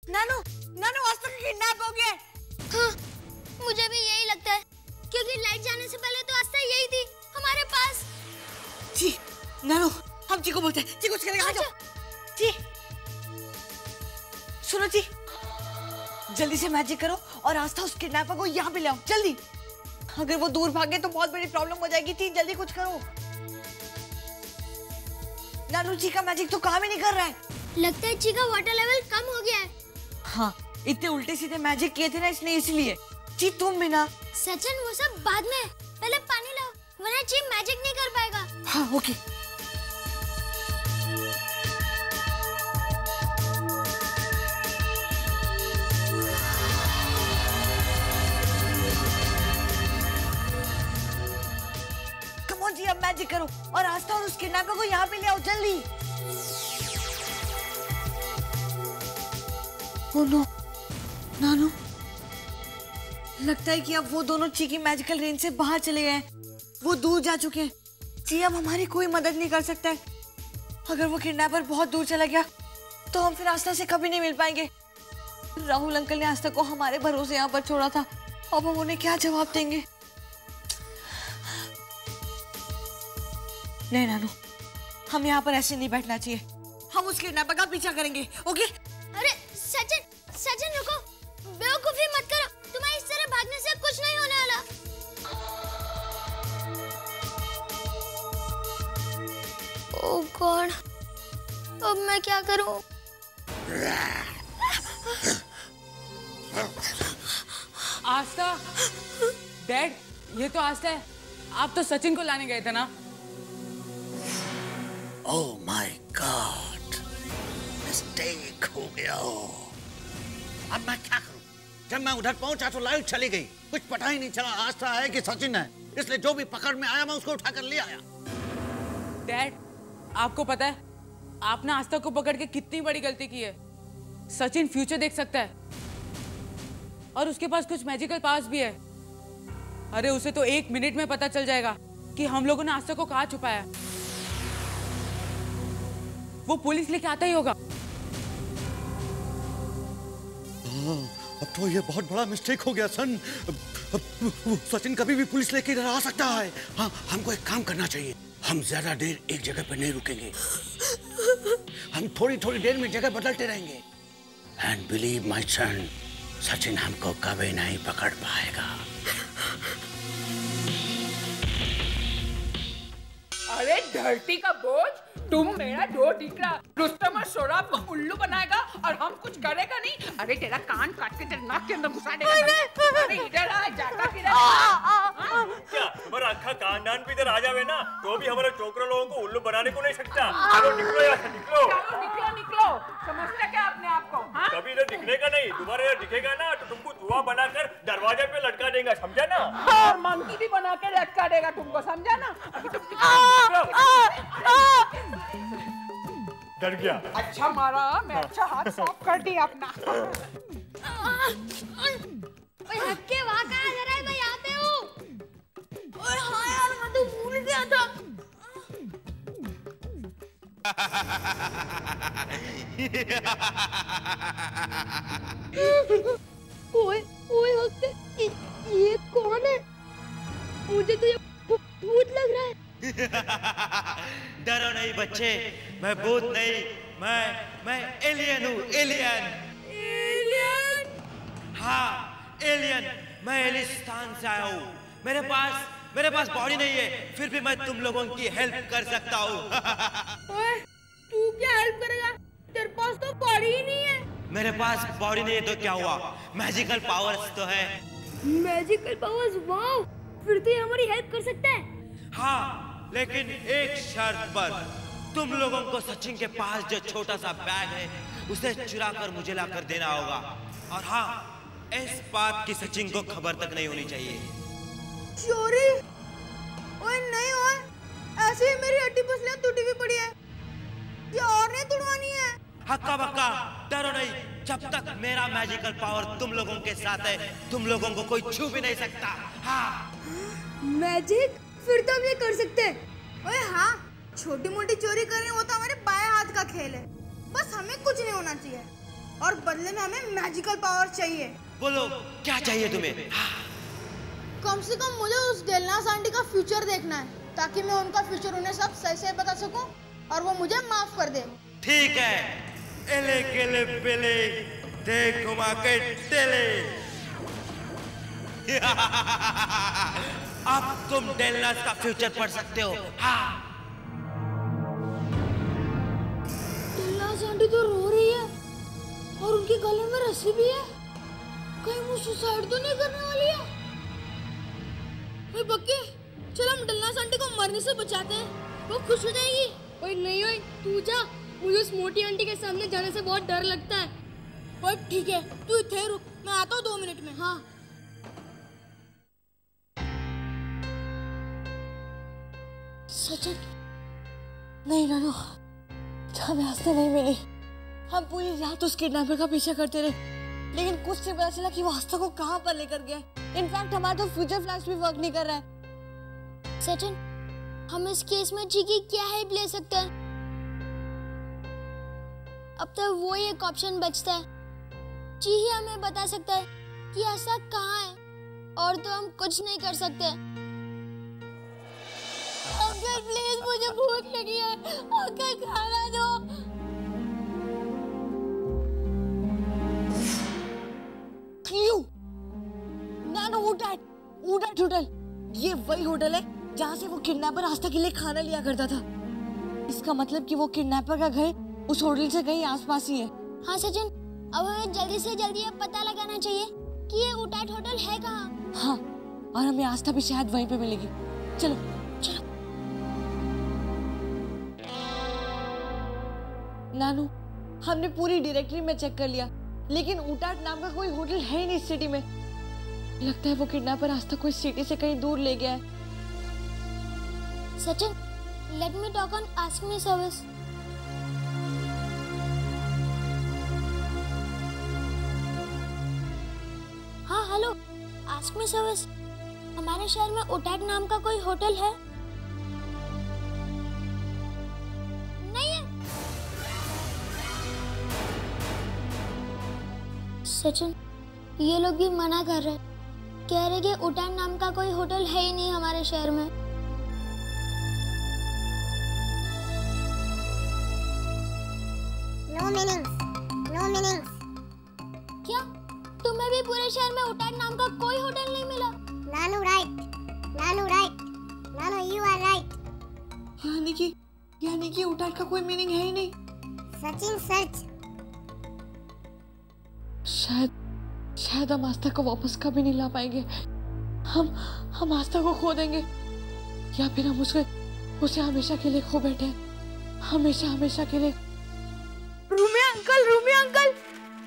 नानू, नानू आस्था का किडनैप हो गया। हाँ, मुझे भी यही लगता है, क्योंकि लाइट जाने से पहले तो आस्था यही थी हमारे पास। जी, नानू, हम जी को बोलते हैं, जी कुछ करेगा। आ जाओ। जी, सुनो जी, जल्दी से मैजिक करो और आस्था उस किडनैपर को यहाँ पे ले आओ, जल्दी। अगर वो दूर भागे तो बहुत बड़ी प्रॉब्लम हो जाएगी। जी जल्दी कुछ करो। नानू जी का मैजिक तो काम ही नहीं कर रहा है। लगता है जी का वाटर लेवल कम हो गया है। हाँ, इतने उल्टे सीधे मैजिक किए थे ना इसने, इसलिए। जी तुम बिना। सचिन वो सब बाद में, पहले पानी लाओ, वरना जी मैजिक नहीं कर पाएगा। हाँ ओके। कम ऑन जी, अब मैजिक करो और आस्था और उस किडनैपर को यहाँ पे ले आओ जल्दी। ओह नो, नानू, लगता है कि अब वो दोनों ची की मैजिकल रेंज से बाहर चले गए हैं। वो दूर जा चुके हैं। जी अब हमारी कोई मदद नहीं कर सकता है। अगर वो किडनैपर बहुत दूर चला गया तो हम फिर आस्था से कभी नहीं मिल पाएंगे। राहुल अंकल ने आस्था को हमारे भरोसे यहाँ पर छोड़ा था, अब हम उन्हें क्या जवाब देंगे? नहीं नानू, हम यहाँ पर ऐसे नहीं बैठना चाहिए। हम उस किडनैपर का पीछा करेंगे। ओके? अरे सचिन, सचिन रुको, बेवकूफी मत करो। तुम्हें इस तरह भागने से कुछ नहीं होने वाला। ओह गॉड, अब मैं क्या करूं? आस्था, डैड, ये तो आस्था है। आप तो सचिन को लाने गए थे ना? ओह माय गॉड, मिस्टेक हो गया। अब मैं क्या करूं? जब मैं उधर पहुंचा तो लाइट चली गई, कुछ पता ही नहीं चला आस्था है कि सचिन है। इसलिए जो भी पकड़ में आया मैं उसको उठाकर ले आया। डैड, आपको पता है आपने आस्था को पकड़ के कितनी बड़ी गलती की है। सचिन फ्यूचर देख सकता है और उसके पास कुछ मैजिकल पावर्स भी है। अरे उसे तो 1 मिनट में पता चल जाएगा कि हम लोगों ने आस्था को कहाँ छुपाया। वो पुलिस लेके आता ही होगा। अब तो ये बहुत बड़ा मिस्टेक हो गया सन। सचिन कभी भी पुलिस लेके इधर आ सकता है। हाँ, हमको एक काम करना चाहिए। हम ज्यादा देर एक जगह पर नहीं रुकेंगे। हम थोड़ी थोड़ी देर में जगह बदलते रहेंगे। And believe my son, Sachin हमको कभी नहीं पकड़ पाएगा। अरे धरती का बोझ, तुम मेरा दो टिकड़ा रुस्तम और सोराब को उल्लू बनाएगा और हम कुछ करेगा नहीं। अरे तेरा कान काट के तेरे नाक के अंदर घुसा देगा। अरे इधर आ, जाता किधर? क्या हमारा अक्खा खानदान भी इधर आ जावे ना तो भी हमारे छोकरा लोगों को उल्लू बनाने को नहीं सकता। चलो निकलो यहाँ से, निकलो। चलो निकलो निकलो, समझते क्या अपने आप को? हाँ? कभी इधर दिखने का नहीं, दोबारा इधर दिखेगा ना तो तुमको धुआं बनाकर दरवाजे पे लटका देगा, समझा ना? और मंकी भी बना के लटका देगा तुमको, समझा ना? अभी तुम डर गया। अच्छा मारा, मैं अच्छा हाथ साफ कर दिया अपना। ओए हक्के वहाँ कहाँ जा रहा है? मैं यहाँ पे हूँ। ओए हाँ यार, मैं तो भूल गया था। ओए ओए हक्के, ये कौन है? मुझे तो ये भूत लग रहा है। डरो नहीं बच्चे, मैं भूत नहीं, मैं एलियन हूँ। एलियन? हाँ एलियन। मैं एलिस्तान से आया हूँ। मेरे पास बॉडी नहीं है, फिर भी मैं तुम लोगों की हेल्प कर सकता हूँ। ओए, तू क्या हेल्प करेगा? तेरे पास तो बॉडी ही नहीं है। मेरे पास बॉडी नहीं है तो क्या हुआ? मैजिकल पावर्स तो है। Magical powers? वाओ, फिर तो ये हमारी हेल्प कर सकता है। हाँ, लेकिन एक शर्त पर। तुम लोगों को सचिन के पास जो छोटा सा बैग है उसे चुरा कर मुझे लाकर देना होगा। और हाँ, इस बात की सचिन को खबर तक नहीं होनी चाहिए। चोरी? ओए नहीं ओए, ऐसे ही मेरी हड्डी पसलियां टूटी हुई पड़ी है। ये और नहीं तुड़वानी है। हक्का बक्का, डरो नहीं। जब तक मेरा मैजिकल पावर तुम लोगों के साथ है, तुम लोगों को कोई छू भी नहीं सकता। हाँ। मैजिक? फिर तो हम ये कर सकते हैं। ओए हाँ, छोटी मोटी चोरी करनी वो तो हमारे बाएं हाथ का खेल है। बस हमें कुछ नहीं होना चाहिए। और बदले में हमें मैजिकल पावर चाहिए। बोलो क्या चाहिए तुम्हें? कम से कम मुझे उस डेलनास आंटी का फ्यूचर देखना है, ताकि मैं उनका फ्यूचर उन्हें सब सही से बता सकूं और वो मुझे माफ कर दे। ठीक है, एले केले पेले देख घुमा के टेले। अब तुम डेलनास का फ्यूचर पढ़ सकते हो। हाँ। डेलनास आंटी तो रो रही है और उनके गले में रस्सी भी है। कहीं वो सुसाइड तो नहीं करने वाली है? ओए बक्के, चल हम डेलनास आंटी को मरने से बचाते हैं, वो खुश हो जाएगी। ओए नहीं ओए, तू जा, मुझे उस मोटी आंटी के सामने जाने से बहुत डर लगता है। ओए ठीक है, तू इधर रुक, मैं आता हूँ 2 मिनट में। हाँ। सचिन, नहीं नानू, हमें रास्ते नहीं मिली। हम पूरी रात उस किडनैपर का पीछा करते रहे, लेकिन कुछ नहीं पता चला कि वो आस्था को कहाँ पर लेकर गया। इनफैक्ट हमारा तो फ्यूचर फ्लैश भी वर्क नहीं कर रहा है। सचिन, हम इस केस में जी की क्या हेल्प ले सकते हैं? अब तक वो एक ऑप्शन बचता है, जी ही हमें बता सकता है कि आस्था कहाँ है, और तो हम कुछ नहीं कर सकते। अंकल प्लीज, मुझे भूख लगी है, अंकल खाना दो। नानू ऊटाट होटल, ये वही होटल है जहाँ से वो किडनैपर आस्था के लिए खाना लिया करता था। इसका मतलब कि वो किडनैपर का घर उस होटल से कहीं आसपास ही है। हाँ सचिन, अब हमें जल्दी से जल्दी ये पता लगाना चाहिए कि ये ऊटाट होटल है कहाँ। हाँ, और हमें आस्था भी शायद वहीं पे मिलेगी। चलो चलो। नानू, हमने पूरी डायरेक्टरी में चेक कर लिया, लेकिन ऊटाट नाम का कोई होटल है ही नहीं इस सिटी में। लगता है वो किडनैपर आस्था को इस सिटी से कहीं दूर ले गया है। Sachin, let me talk on ask me service. हाँ हेलो, आस्क मी सर्विस। हमारे शहर में ऊटाट नाम का कोई होटल है? नहीं है। सचिन, ये लोग भी मना कर रहे हैं, कह रहे कि ऊटाट नाम का कोई होटल है ही नहीं हमारे शहर में। No meanings, no meanings. क्या तुम्हें भी पूरे शहर में ऊटाट नाम का कोई होटल नहीं मिला? नानू राइट, नानू राइट, नानू यू आर राइट। यानी कि ऊटाट का कोई मीनिंग है ही नहीं। सचिन सर्च। शायद हम आस्था को वापस कभी नहीं ला पाएंगे। हम आस्था को खो देंगे, या फिर हम उसे हमेशा के लिए खो बैठे, हमेशा के लिए। रूमी अंकल,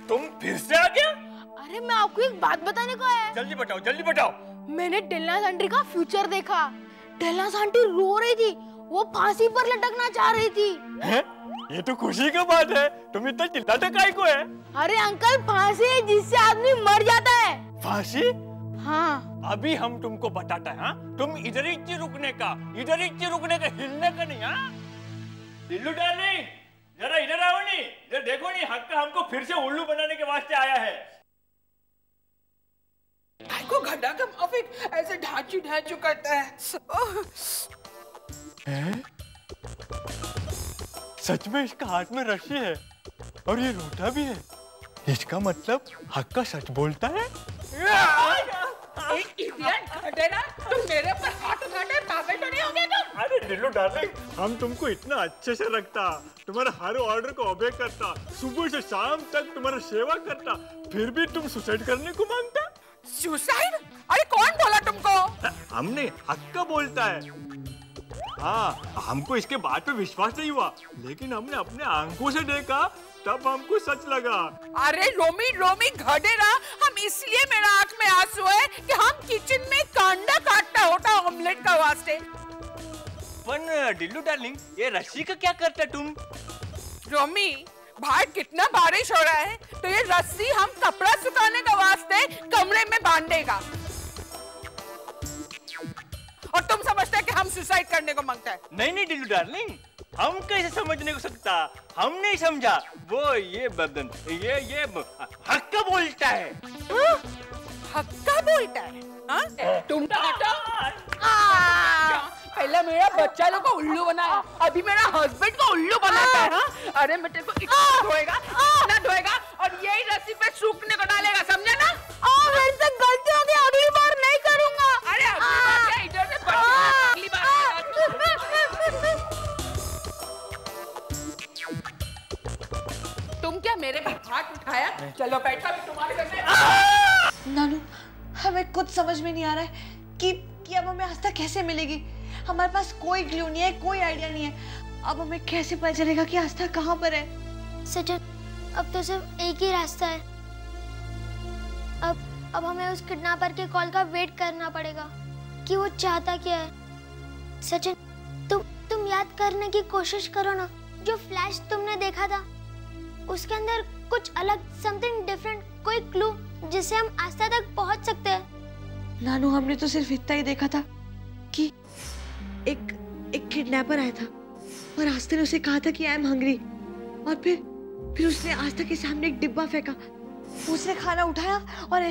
तुम फिर से आ गया? अरे मैं आपको एक बात बताने को आया। जल्दी बताओ। मैंने डेलनास आंटी का फ्यूचर देखा। डेलनास आंटी रो रही थी, वो फांसी पर लटकना चाह रही थी। हैं? ये तो खुशी की बात है, तुम इतना चिल्लाते काहे को है? अरे अंकल, फांसी है जिससे आदमी मर जाता है। फांसी? हाँ। अभी हम तुमको बताता है। हाँ? तुम इधर ही रुकने का, हिलने का नहीं। हाँ? दिल्लू डार्लिंग, जरा इधर आओ नी, इधर देखो नी, हक्का हमको फिर से उल्लू बनाने के वास्ते आया है। भाई को गड्ढा का माफिक ऐसे ढांचू करता है। सच में इसका हाथ में रस्सी है और ये रोता भी है। इसका मतलब हक्का सच बोलता है। घटेरा, तुम मेरे पर हाथ उठाने पागल तो नहीं हो गए तुम? अरे दिल्लू डार्लिंग, हम तुमको इतना अच्छे से रखता, तुम्हारा हर ऑर्डर को ओबे करता, सुबह से शाम तक तुम्हारा सेवा करता, फिर भी तुम सुसाइड करने को मांगता? सुसाइड? अरे कौन बोला तुमको? हमने, हक्का बोलता है। हाँ, हमको इसके बात पे विश्वास नहीं हुआ, लेकिन हमने अपने आंखों से देखा, तब हमको सच लगा। अरे रोमी घडेरा, हम इसलिए मेरा आंख में आंसू है कि हम किचन में कांडा काटता होता ऑमलेट का वास्ते। पण डिल्लू डार्लिंग, ये रस्सी का क्या करता तुम? रोमी, बाहर कितना बारिश हो रहा है, तो ये रस्सी हम कपड़ा सुखाने का वास्ते कमरे में बांध देगा। और तुम समझते हैं कि हम सुसाइड करने को मांगता है? नहीं डिल्लू डार्लिंग, हम कैसे समझने को सकता, हम नहीं समझा। वो ये बदन ये हक्का बोलता है। हक्का बोलता है? हाँ? तुम टाटा पहले मेरा बच्चा लोग को उल्लू बनाया, अभी मेरा हस्बैंड को उल्लू बनाता है। हाँ? अरे मैं तेरे को इतना धोएगा और यही रस्सी पे सूखने को डालेगा, समझा ना? मेरे से गलती हो गई, अगली बार नहीं करूंगा। अरे अगली बार क्या, इधर से अगली बार। तुम क्या मेरे पे हाथ उठाया? चलो बैठा भी तुम्हारे घर में। नानू, हमें कुछ समझ में नहीं आ रहा है कि अब हमें आस्था कैसे मिलेगी। हमारे पास कोई क्लू नहीं है, कोई आइडिया नहीं है। अब हमें कैसे पता चलेगा कि आस्था कहाँ पर है? सचिन, अब तो सिर्फ एक ही रास्ता है। अब हमें उस किडनैपर के कॉल का वेट करना पड़ेगा कि वो चाहता क्या है। सचिन, तुम याद करने की कोशिश करो ना, जो फ्लैश तुमने देखा था उसके अंदर कुछ अलग, समथिंग डिफरेंट, कोई क्लू जिससे हम आस्था तक पहुंच सकते हैं। नानू, हमने तो सिर्फ इतना ही देखा था कि एक किडनैपर आया था और आस्था ने उसे कहा था कि आई एम हंग्री, और फिर उसने आस्था के सामने एक डिब्बा फेंका। उसने खाना उठाया और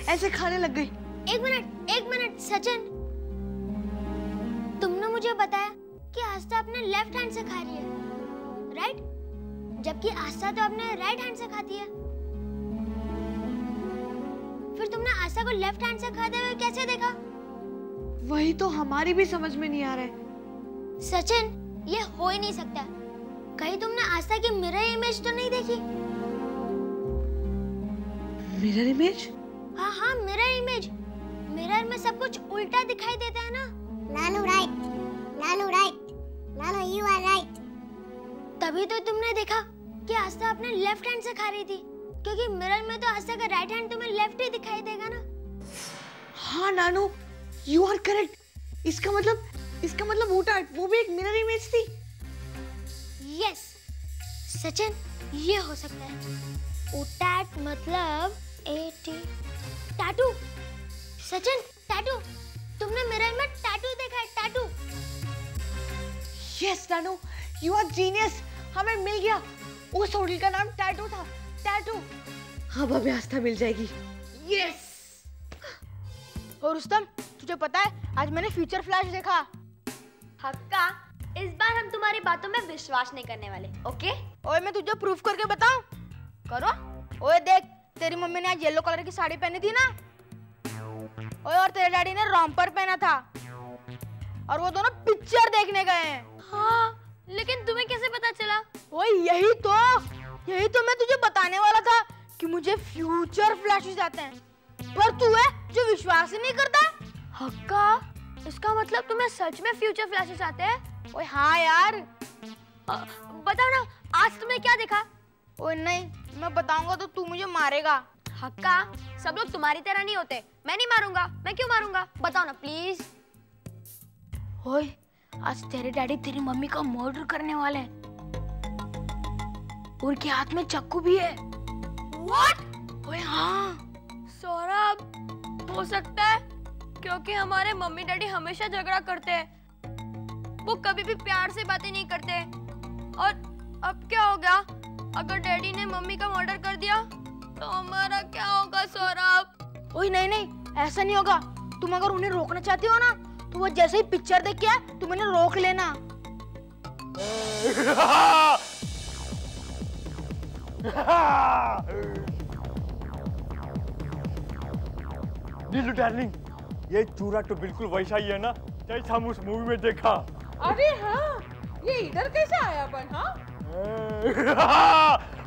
ऐसे खाने लग गई। एक मिनट सचिन, तुमने मुझे बताया कि आस्था अपने लेफ्ट हैंड से खा रही है, राइट? जबकि आस्था तो अपने राइट हैंड से खाती है। फिर तुमने आस्था को लेफ्ट हैंड से खाते हुए कैसे देखा? वही तो हमारी भी समझ में नहीं आ रहा है। सचिन, ये हो ही नहीं सकता। कहीं तुमने आस्था की मिरर इमेज तो नहीं देखी? Mirror image? हाँ, मिरर इमेज। मिरर में सब कुछ उल्टा दिखाई देता है ना? नानू राइट, नानू यू आर राइट। तभी तो तुमने देखा कि आस्था अपने लेफ्ट हैंड से खा रही थी, क्योंकि मिरर में तो आस्था का राइट हैंड तुम्हें लेफ्ट ही दिखाई देगा ना। हाँ नानू, यू आर करेक्ट। इसका मतलब वो भी एक मिरर इमेज थी। यस सचिन, ये हो सकता है। ओटैट मतलब टैटू। सचिन, टैटू। तुमने मिरर में टैटू देखा है? Tattoo. Yes Nanu, you are genius. हमें मिल गया। उस होटल का नाम टैटू था। टैटू। अब हमें आस्था मिल जाएगी। यस। और रुस्तम, तुझे पता है आज मैंने फ्यूचर फ्लैश देखा। हक्का, इस बार हम तुम्हारी बातों में विश्वास नहीं करने वाले, ओके? ओए, मैं तुझे प्रूफ करके बताऊं? करो। ओए देख, तेरी मम्मी ने आज येलो कलर की साड़ी पहनी थी ना। ओए, और तेरे डैडी ने रॉम्पर पहना था, और वो दोनों पिक्चर देखने गए हैं। हाँ, लेकिन तुम्हें कैसे पता चला? ओए, यही तो मैं तुझे बताने वाला था कि मुझे फ्यूचर फ्लैशेस आते हैं, पर तू है जो विश्वास ही नहीं करता। हक्का, इसका मतलब तुम्हें सच में फ्यूचर फ्लैशेस आते हैं? ओए हाँ यार। बताओ ना, आज तुमने क्या देखा? ओए नहीं, मैं बताऊंगा तो तू मुझे मारेगा। हक्का, सब लोग तुम्हारी तरह नहीं होते। मैं नहीं मारूंगा। मैं क्यों मारूंगा? बताओ ना प्लीज। ओए, आज तेरे डैडी तेरी मम्मी का मर्डर करने वाले हैं, उनके हाथ में चाकू भी है। What? ओए हाँ। सौरभ, हो सकता है क्योंकि हमारे मम्मी डैडी हमेशा झगड़ा करते हैं, वो कभी भी प्यार से बातें नहीं करते। और अब क्या हो गया अगर डैडी ने मम्मी का मर्डर कर दिया तो हमारा क्या होगा सौरभ? ओए नहीं, ऐसा नहीं होगा। तुम अगर उन्हें रोकना चाहती हो ना, तो वो जैसे ही पिक्चर देख के आए तुम इन्हें रोक लेना। नीलू डार्लिंग, ये चूरा तो बिल्कुल वैसा ही है ना जैसा हम उस मूवी में देखा। अरे हाँ, ये इधर कैसे आया अपन? हाँ,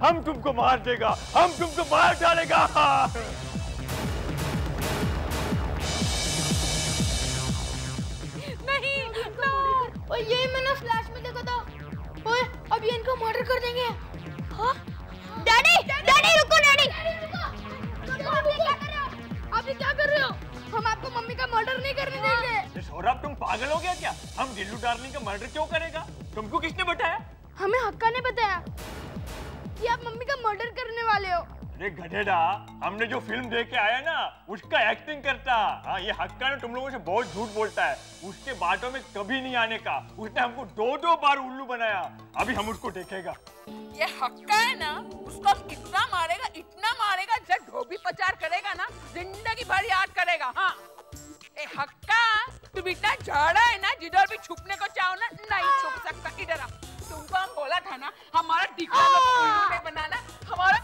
हम तुमको मार देगा, हम तुमको मार डालेगा। नहीं, ओए, यही मैंने फ्लैश में देखा था। ओए, अब ये इनको मर्डर कर देंगे। हाँ? डैडी रुको, डैडी। अभी क्या कर रहे हो? हम आपको मम्मी का मर्डर नहीं करने देंगे। सौरभ, तुम पागल हो गया क्या? हम दिल्लू डार्लिंग का मर्डर क्यों करेगा? तुमको किसने बताया? हमें हक्का ने बताया कि आप मम्मी का मर्डर करने वाले हो। अरे गधेड़ा, हमने जो फिल्म देख के आया ना उसका एक्टिंग करता। हाँ, ये हक्का ना तुम लोगों से बहुत झूठ बोलता है। उसके बातों में कभी नहीं आने का। उसने हमको 2-2 बार उल्लू बनाया। अभी हम उसको देखेगा। ये हक्का है ना, उसको इतना मारेगा जब धोबी प्रचार करेगा ना, जिंदगी भर याद करेगा। हाँ, ए हक्का, तुम इतना झाड़ा है ना, जिधर भी छुपने को चाहो ना नहीं छुप सकता। इधर आ, तुमको हम बोला था ना हमारा टिकला उल्लू नहीं बनाना, हमारा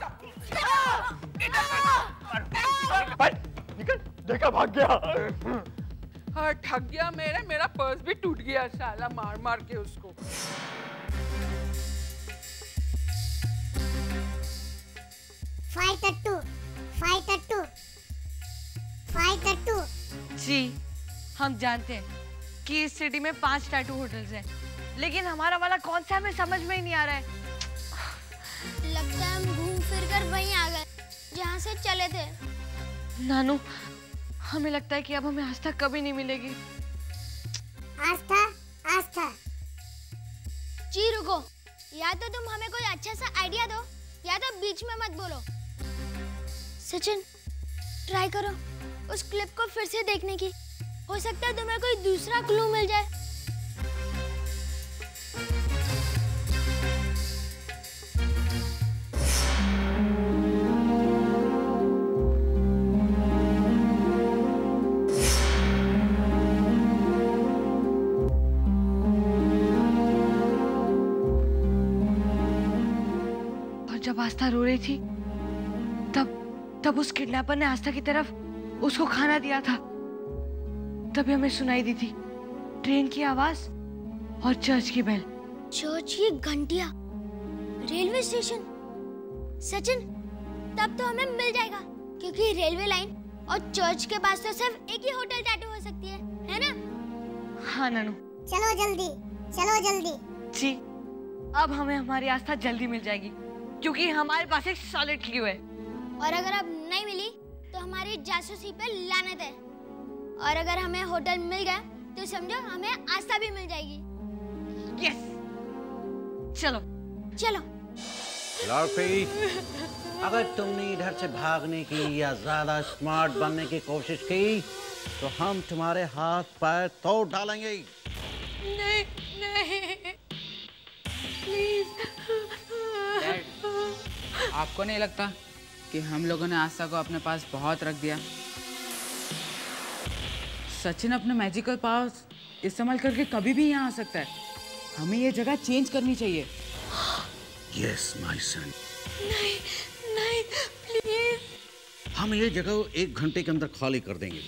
निकल, देखा भाग गया। हाँ, ठग गया मेरा पर्स भी टूट गया साला मार मार के उसको। फाइट जी, हम जानते हैं कि इस सिटी में 5 टैटू होटल्स हैं, लेकिन हमारा वाला कौन सा हमें समझ में ही नहीं आ रहा है। लगता है हम घूम फिर कर वहीं आ गए जहाँ से चले थे। नानू, हमें लगता है कि अब हमें आस्था कभी नहीं मिलेगी। आस्था जी रुको, या तो तुम हमें कोई अच्छा सा आइडिया दो या तो बीच में मत बोलो। सचिन, ट्राई करो उस क्लिप को फिर से देखने की। हो सकता है तुम्हें कोई दूसरा क्लू मिल जाए। और जब आस्था रो रही थी तब उस किडनैपर ने आस्था की तरफ उसको खाना दिया था। तभी हमें सुनाई दी थी ट्रेन की आवाज और चर्च की बेल। चर्च की घंटियां, रेलवे स्टेशन। सचिन, तब तो हमें मिल जाएगा, क्योंकि रेलवे लाइन और चर्च के पास तो सिर्फ एक ही होटल टैटू हो सकती है ना? हाँ नानू, चलो जल्दी। जी, अब हमें हमारी आस्था जल्दी मिल जाएगी, क्योंकि हमारे पास एक सॉलिड क्लू है। और अगर अब नहीं मिली तो हमारी जासूसी पे लानत है। और अगर हमें होटल मिल गया तो समझो हमें आस्था भी मिल जाएगी। यस, चलो। लॉर्फी, अगर तुमने इधर से भागने की या ज्यादा स्मार्ट बनने की कोशिश की तो हम तुम्हारे हाथ पैर तोड़ डालेंगे। नहीं, प्लीज। आपको नहीं लगता कि हम लोगों ने आस्था को अपने पास बहुत रख दिया? सचिन अपने मैजिकल पावर्स इस्तेमाल करके कभी भी यहाँ आ सकता है। हमें ये जगह चेंज करनी चाहिए। Yes my son. नहीं, प्लीज। हम ये जगह 1 घंटे के अंदर खाली कर देंगे।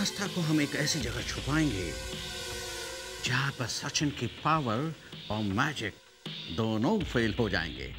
आस्था को हम एक ऐसी जगह छुपाएंगे जहां पर सचिन की पावर और मैजिक दोनों फेल हो जाएंगे।